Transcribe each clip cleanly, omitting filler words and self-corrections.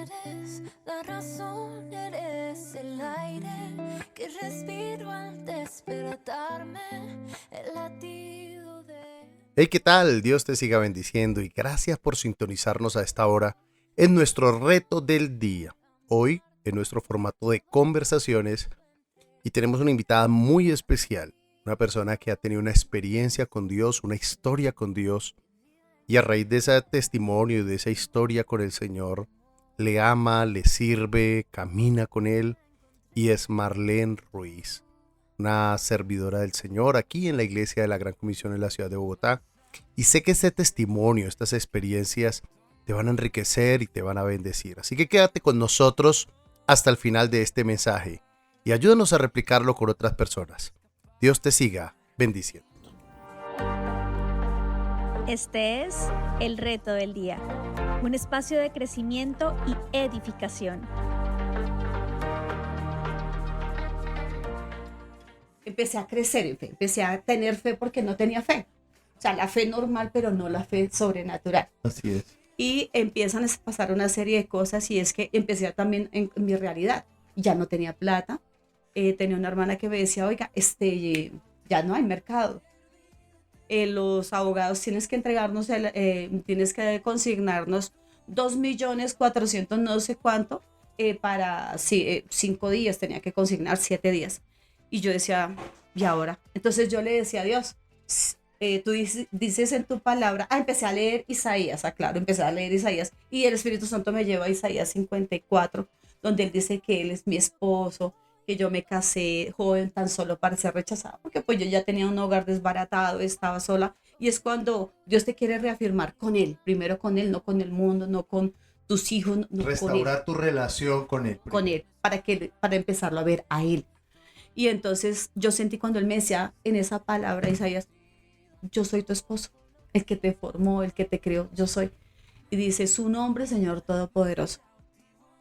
eres la razón, eres el aire que respiro al despertarme, el latido de... Hey, ¿qué tal? Dios te siga bendiciendo y gracias por sintonizarnos a esta hora en nuestro reto del día. Hoy en nuestro formato de conversaciones y tenemos una invitada muy especial, una persona que ha tenido una experiencia con Dios, una historia con Dios y a raíz de ese testimonio y de esa historia con el Señor, le ama, le sirve, camina con Él y es Marlene Ruiz, una servidora del Señor aquí en la Iglesia de la Gran Comisión en la ciudad de Bogotá. Y sé que este testimonio, estas experiencias te van a enriquecer y te van a bendecir. Así que quédate con nosotros hasta el final de este mensaje y ayúdanos a replicarlo con otras personas. Dios te siga bendiciendo. Este es el reto del día, un espacio de crecimiento y edificación. Empecé a crecer en fe, empecé a tener fe porque no tenía fe. O sea, la fe normal, pero no la fe sobrenatural. Así es. Y empiezan a pasar una serie de cosas y es que empecé también en mi realidad. Ya no tenía plata. Tenía una hermana que me decía, oiga, ya no hay mercado. Los abogados tienes que entregarnos, tienes que consignarnos 2.400.000 no sé cuánto para 5 días, tenía que consignar 7 días. Y yo decía, ¿y ahora? Entonces yo le decía a Dios, tú dices en tu palabra, empecé a leer Isaías, empecé a leer Isaías y el Espíritu Santo me lleva a Isaías 54, donde él dice que él es mi esposo, que yo me casé joven tan solo para ser rechazada, porque pues yo ya tenía un hogar desbaratado, estaba sola, y es cuando Dios te quiere reafirmar con él, primero con él, no con el mundo, no con tus hijos, no Restaurar con tu relación con él, para empezarlo a ver a él. Y entonces yo sentí cuando él me decía en esa palabra, Isaías, yo soy tu esposo, el que te formó, el que te creó, yo soy. Y dice, su nombre, Señor Todopoderoso.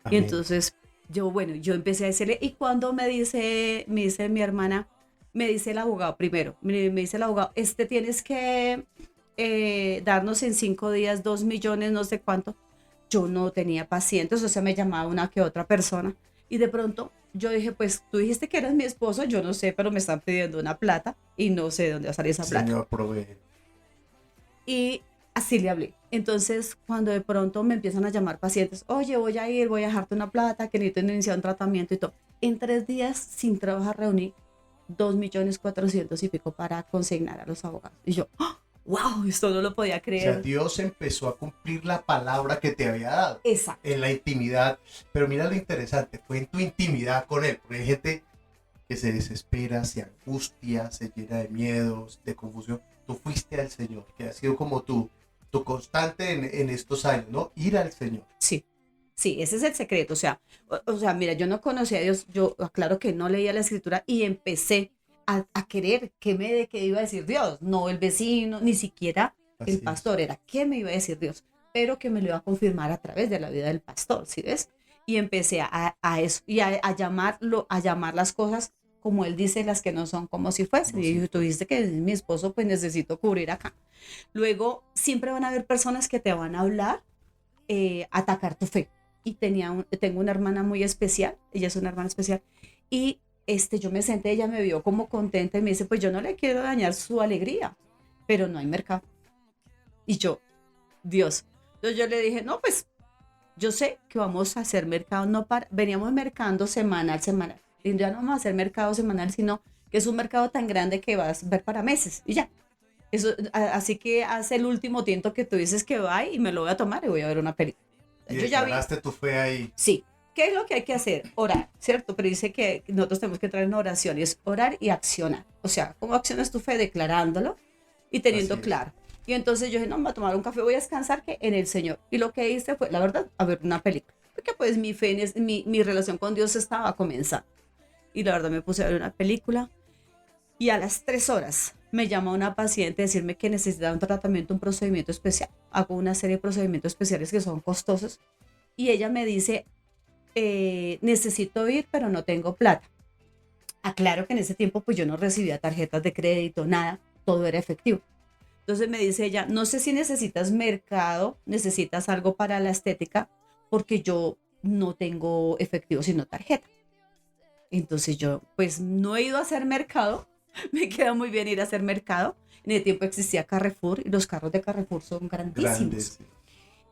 Amén. Y entonces yo empecé a decirle, y cuando me dice mi hermana, me dice el abogado primero, me dice el abogado, tienes que darnos en 5 días 2 millones, no sé cuánto. Yo no tenía pacientes, o sea, me llamaba una que otra persona. Y de pronto yo dije, pues tú dijiste que eras mi esposo, yo no sé, pero me están pidiendo una plata y no sé de dónde va a salir esa plata. Señor, provee. Y así le hablé. Entonces, cuando de pronto me empiezan a llamar pacientes, oye, voy a dejarte una plata, que necesito iniciar un tratamiento y todo. En 3 días, sin trabajar, reuní 2.400.000 y pico para consignar a los abogados. Y yo, wow, esto no lo podía O creer. sea, Dios empezó a cumplir la palabra que te había dado. Exacto. En la intimidad. Pero mira lo interesante, fue en tu intimidad con Él. Porque hay gente que se desespera, se angustia, se llena de miedos, de confusión. Tú fuiste al Señor, que ha sido como tu constante en estos años, ¿no? Ir al Señor. Sí, sí, ese es el secreto. O sea, mira, yo no conocía a Dios, yo aclaro que no leía la escritura y empecé a querer qué iba a decir Dios, no el vecino, ni siquiera el pastor, era qué me iba a decir Dios, pero que me lo iba a confirmar a través de la vida del pastor, ¿sí ves? Y empecé a eso, y a llamar las cosas como él dice, las que no son como si fuesen. Y tú dices que es mi esposo, pues necesito cubrir acá. Luego, siempre van a haber personas que te van a hablar, atacar tu fe. Y tengo una hermana muy especial, ella es una hermana especial, y yo me senté, ella me vio como contenta y me dice, pues yo no le quiero dañar su alegría, pero no hay mercado. Y yo, Dios. Entonces yo le dije, no, pues yo sé que vamos a hacer mercado, veníamos mercando semanal, y ya no vamos a hacer mercado semanal, sino que es un mercado tan grande que vas a ver para meses y ya. Así que hace el último tiempo que tú dices que va y me lo voy a tomar y voy a ver una película. Y Yo ya vi. declaraste tu fe ahí. Sí. ¿Qué es lo que hay que hacer? Orar, ¿cierto? Pero dice que nosotros tenemos que entrar en oración y es orar y accionar. O sea, ¿cómo accionas tu fe? Declarándolo y teniendo claro. Y entonces yo dije, no, me voy a tomar un café, voy a descansar que en el Señor. Y lo que hice fue, la verdad, a ver una película. Porque pues mi fe, mi relación con Dios estaba comenzando. Y la verdad me puse a ver una película y a las 3 horas me llama una paciente a decirme que necesita un tratamiento, un procedimiento especial. Hago una serie de procedimientos especiales que son costosos y ella me dice, necesito ir, pero no tengo plata. Aclaro que en ese tiempo pues yo no recibía tarjetas de crédito, nada, todo era efectivo. Entonces me dice ella, no sé si necesitas mercado, necesitas algo para la estética, porque yo no tengo efectivo sino tarjeta. Entonces yo pues no he ido a hacer mercado, me queda muy bien ir a hacer mercado. En el tiempo existía Carrefour y los carros de Carrefour son grandísimos. Grandes, sí.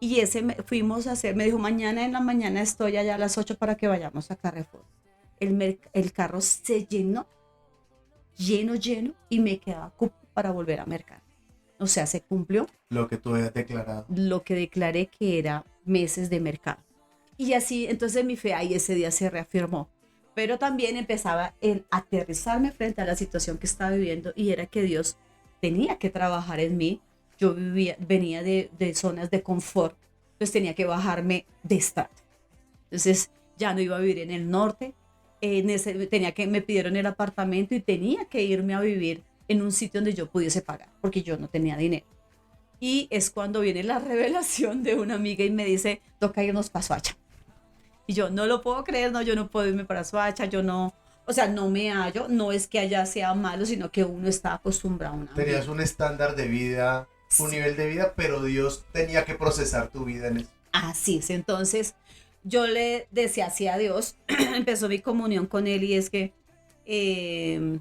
Y fuimos a hacer, me dijo, mañana en la mañana estoy allá a las 8 para que vayamos a Carrefour. El carro se llenó, lleno, y me quedaba cupo para volver a mercar. O sea, se cumplió Lo que tú habías declarado. lo que declaré que era meses de mercado. Y así, entonces mi fe ahí ese día se reafirmó. Pero también empezaba el aterrizarme frente a la situación que estaba viviendo, y era que Dios tenía que trabajar en mí. Yo venía de zonas de confort, entonces tenía que bajarme de estrato. Entonces ya no iba a vivir en el norte, me pidieron el apartamento y tenía que irme a vivir en un sitio donde yo pudiese pagar, porque yo no tenía dinero. Y es cuando viene la revelación de una amiga y me dice, toca irnos para Soacha. Y yo no lo puedo creer, no, yo no puedo irme para Soacha, yo no, o sea, no me hallo, no es que allá sea malo, sino que uno está acostumbrado a una vida. Tenías un estándar de vida, un nivel de vida, pero Dios tenía que procesar tu vida en eso. Así es, entonces yo le decía así a Dios, empezó mi comunión con Él, y es que él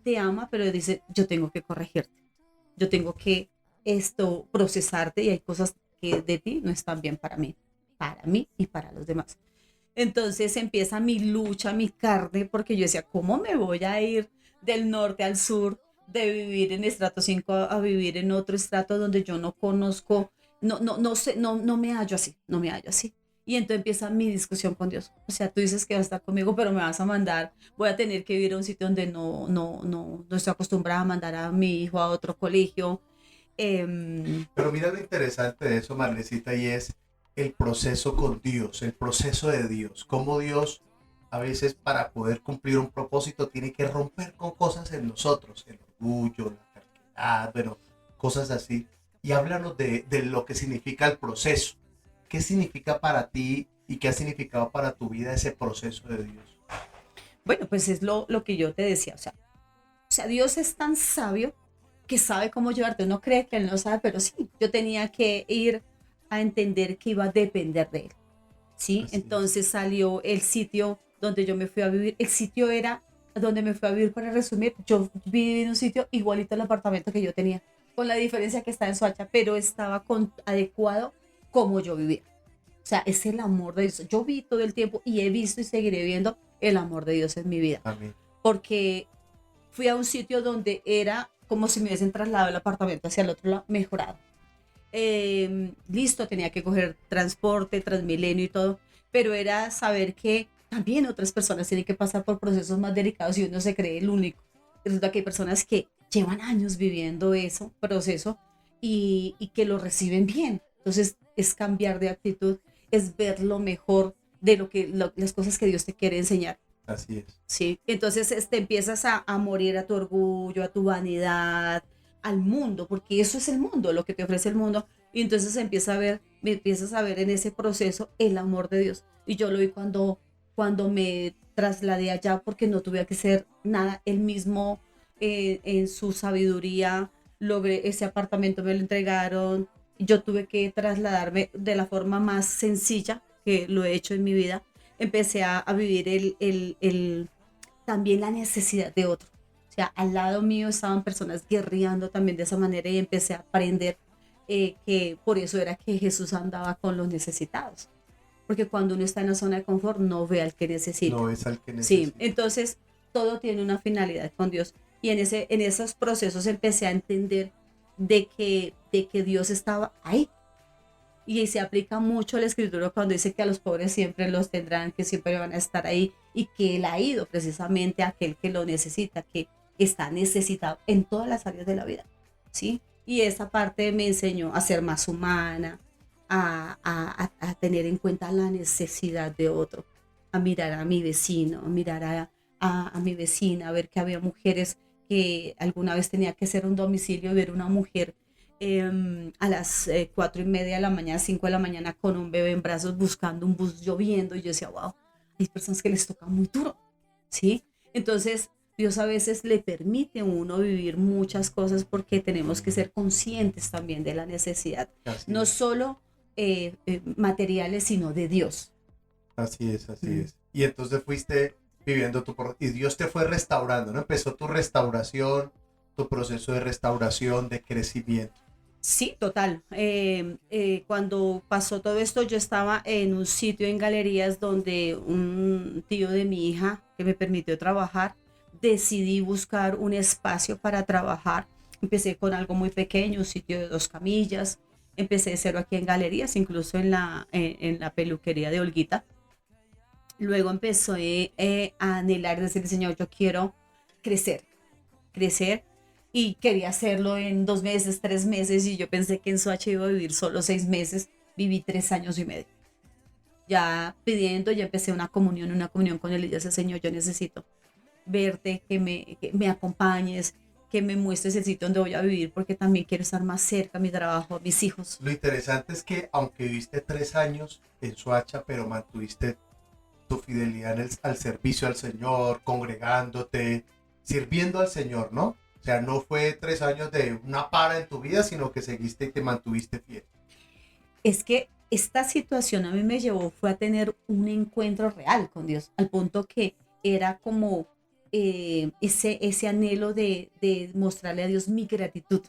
te ama, pero dice, yo tengo que corregirte, yo tengo que procesarte, y hay cosas que de ti no están bien para mí y para los demás. Entonces empieza mi lucha, mi carne, porque yo decía, ¿cómo me voy a ir del norte al sur, de vivir en estrato 5 a vivir en otro estrato donde yo no conozco? No sé, no me hallo así, no me hallo así. Y entonces empieza mi discusión con Dios. O sea, tú dices que vas a estar conmigo, pero me vas a mandar, voy a tener que vivir a un sitio donde no estoy acostumbrada a mandar a mi hijo a otro colegio. Pero mira lo interesante de eso, Marlecita, y es el proceso con Dios, el proceso de Dios. Cómo Dios a veces, para poder cumplir un propósito, tiene que romper con cosas en nosotros, el orgullo, la terquedad, bueno, cosas así. Y háblanos de lo que significa el proceso. ¿Qué significa para ti y qué ha significado para tu vida ese proceso de Dios? Bueno, pues es lo que yo te decía. O sea, Dios es tan sabio que sabe cómo llevarte. Uno cree que Él no sabe, pero sí. Yo tenía que ir a entender que iba a depender de Él. ¿Sí? Así Entonces salió el sitio donde yo me fui a vivir. El sitio era donde me fui a vivir, para resumir. Yo viví en un sitio igualito al apartamento que yo tenía, con la diferencia que está en Soacha, pero estaba adecuado como yo vivía. O sea, es el amor de Dios. Yo vi todo el tiempo y he visto y seguiré viendo el amor de Dios en mi vida. Amén. Porque fui a un sitio donde era como si me hubiesen trasladado el apartamento hacia el otro lado, mejorado. Listo, tenía que coger transporte, Transmilenio y todo, pero era saber que también otras personas tienen que pasar por procesos más delicados y uno se cree el único. Resulta que hay personas que llevan años viviendo ese proceso y que lo reciben bien. Entonces es cambiar de actitud, es ver lo mejor de las cosas que Dios te quiere enseñar. Así es. Sí, entonces te empiezas a morir a tu orgullo, a tu vanidad, al mundo, porque eso es el mundo, lo que te ofrece el mundo. Y entonces empiezas a ver en ese proceso el amor de Dios. Y yo lo vi cuando me trasladé allá, porque no tuve que hacer nada. Él mismo, en su sabiduría, logré ese apartamento, me lo entregaron. Yo tuve que trasladarme de la forma más sencilla que lo he hecho en mi vida. Empecé a vivir también la necesidad de otro. O sea, al lado mío estaban personas guerreando también de esa manera, y empecé a aprender que por eso era que Jesús andaba con los necesitados. Porque cuando uno está en la zona de confort, no ve al que necesita. No es al que necesita. Sí, entonces todo tiene una finalidad con Dios. Y en esos procesos empecé a entender de que Dios estaba ahí. Y se aplica mucho la escritura cuando dice que a los pobres siempre los tendrán, que siempre van a estar ahí, y que Él ha ido precisamente a aquel que lo necesita, que está necesitado en todas las áreas de la vida, ¿sí? Y esa parte me enseñó a ser más humana, a tener en cuenta la necesidad de otro, a mirar a mi vecino, a mirar a mi vecina, a ver que había mujeres que alguna vez tenía que hacer un domicilio y ver una mujer a las 4:30 de la mañana, 5 de la mañana, con un bebé en brazos, buscando un bus, lloviendo, y yo decía, wow, hay personas que les toca muy duro, ¿sí? Entonces Dios a veces le permite a uno vivir muchas cosas, porque tenemos que ser conscientes también de la necesidad, no solo materiales, sino de Dios. Así es. Y entonces fuiste viviendo y Dios te fue restaurando, ¿no? Empezó tu restauración, tu proceso de restauración, de crecimiento. Sí, total. Cuando pasó todo esto, yo estaba en un sitio en galerías donde un tío de mi hija, que me permitió trabajar, decidí buscar un espacio para trabajar. Empecé con algo muy pequeño, un sitio de 2 camillas. Empecé de cero aquí en galerías, incluso en la peluquería de Olguita. Luego empecé a anhelar, decirle, Señor, yo quiero crecer, y quería hacerlo en 2 meses, 3 meses, y yo pensé que en Soacha iba a vivir solo 6 meses, viví 3 años y medio. Ya pidiendo, ya empecé una comunión con él, y ya decía, Señor, yo necesito verte, que me acompañes, que me muestres el sitio donde voy a vivir, porque también quiero estar más cerca a mi trabajo, a mis hijos. Lo interesante es que aunque viviste 3 años en Soacha, pero mantuviste tu fidelidad al servicio al Señor, congregándote, sirviendo al Señor, ¿no? O sea, no fue 3 años de una para en tu vida, sino que seguiste y te mantuviste fiel. Es que esta situación a mí me llevó, fue a tener un encuentro real con Dios, al punto que era como ese anhelo de mostrarle a Dios mi gratitud.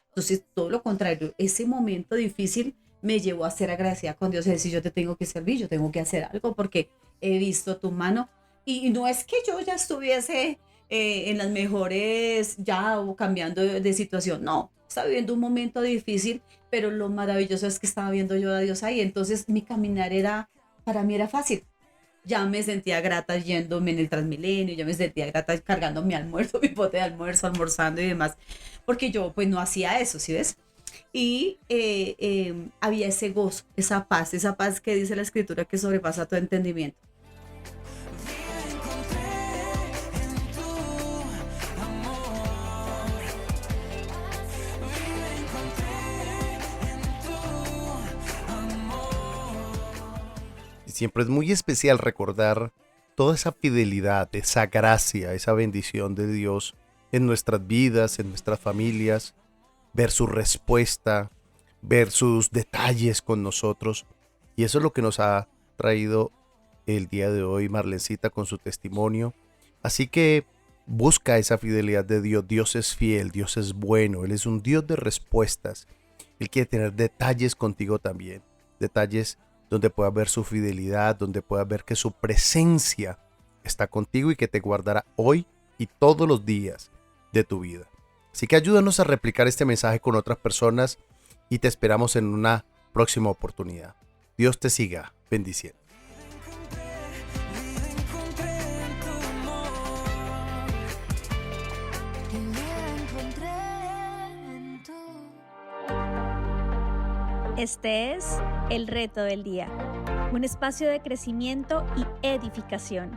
Entonces, todo lo contrario, ese momento difícil me llevó a ser agradecida con Dios, es decir, yo te tengo que servir, yo tengo que hacer algo porque he visto tu mano. Y no es que yo ya estuviese en las mejores, ya o cambiando de situación, no, estaba viviendo un momento difícil, pero lo maravilloso es que estaba viendo yo a Dios ahí, entonces mi caminar para mí era fácil. Ya me sentía grata yéndome en el Transmilenio, ya me sentía grata cargando mi almuerzo, mi pote de almuerzo, almorzando y demás, porque yo pues no hacía eso, ¿sí ves? Y había ese gozo, esa paz que dice la escritura que sobrepasa todo entendimiento. Siempre es muy especial recordar toda esa fidelidad, esa gracia, esa bendición de Dios en nuestras vidas, en nuestras familias, ver su respuesta, ver sus detalles con nosotros. Y eso es lo que nos ha traído el día de hoy Marlencita con su testimonio. Así que busca esa fidelidad de Dios. Dios es fiel, Dios es bueno, Él es un Dios de respuestas. Él quiere tener detalles contigo también, detalles donde puedas ver su fidelidad, donde puedas ver que su presencia está contigo y que te guardará hoy y todos los días de tu vida. Así que ayúdanos a replicar este mensaje con otras personas y te esperamos en una próxima oportunidad. Dios te siga bendiciendo. Este es El Reto del Día, un espacio de crecimiento y edificación.